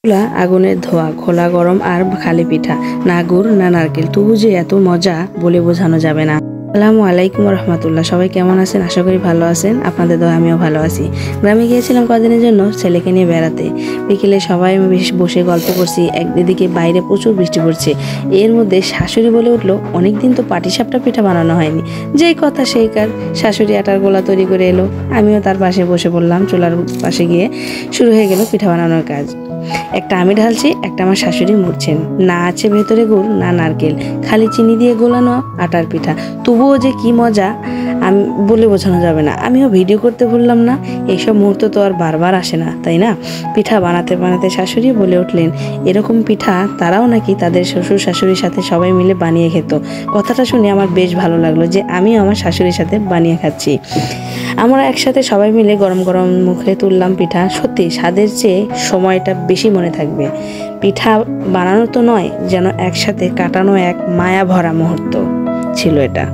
চুলা আগুনের ধোয়া, খোলা গরম আর খালি পিঠা, না গুড় না নারকেল, তবু যে এত মজা বলে বোঝানো যাবে না। আসসালামু আলাইকুম রহমতুল্লাহ। সবাই কেমন আছেন? আশা করি ভালো আছেন। আপনাদের দোয়া আমিও ভালো আছি। গ্রামে গিয়েছিলাম কদিনের জন্য ছেলেকে নিয়ে বেড়াতে। বিকেলে সবাই বেশ বসে গল্প করছি। একদিকে বাইরে প্রচুর বৃষ্টি পড়ছে। এর মধ্যে শাশুড়ি বলে উঠলো, অনেকদিন তো পাটিসাপটা পিঠা বানানো হয়নি। যেই কথা সেই কার, শাশুড়ি আটার গোলা তৈরি করে এলো। আমিও তার পাশে বসে পড়লাম। চুলার পাশে গিয়ে শুরু হয়ে গেল পিঠা বানানোর কাজ। একটা আমি ঢালছি, একটা আমার শাশুড়ি মুড়ছেন। না আছে ভেতরে গুড় না নারকেল, খালি চিনি দিয়ে গোলানো আটার পিঠা। তবুও যে কি মজা আমি বলে বোঝানো যাবে না। আমিও ভিডিও করতে ভুললাম না। এইসব মুহূর্ত তো আর বারবার আসে না, তাই না? পিঠা বানাতে বানাতে শাশুড়ি বলে উঠলেন, এরকম পিঠা তারাও নাকি তাদের শ্বশুর শাশুড়ির সাথে সবাই মিলে বানিয়ে খেত। কথাটা শুনে আমার বেশ ভালো লাগলো যে আমিও আমার শাশুড়ির সাথে বানিয়ে খাচ্ছি। আমরা একসাথে সবাই মিলে গরম গরম মুখে তুললাম পিঠা। সত্যি স্বাদের চেয়ে সময়টা বেশি মনে থাকবে। পিঠা বানানো তো নয়, যেন একসাথে কাটানো এক মায়া ভরা মুহূর্ত ছিল এটা।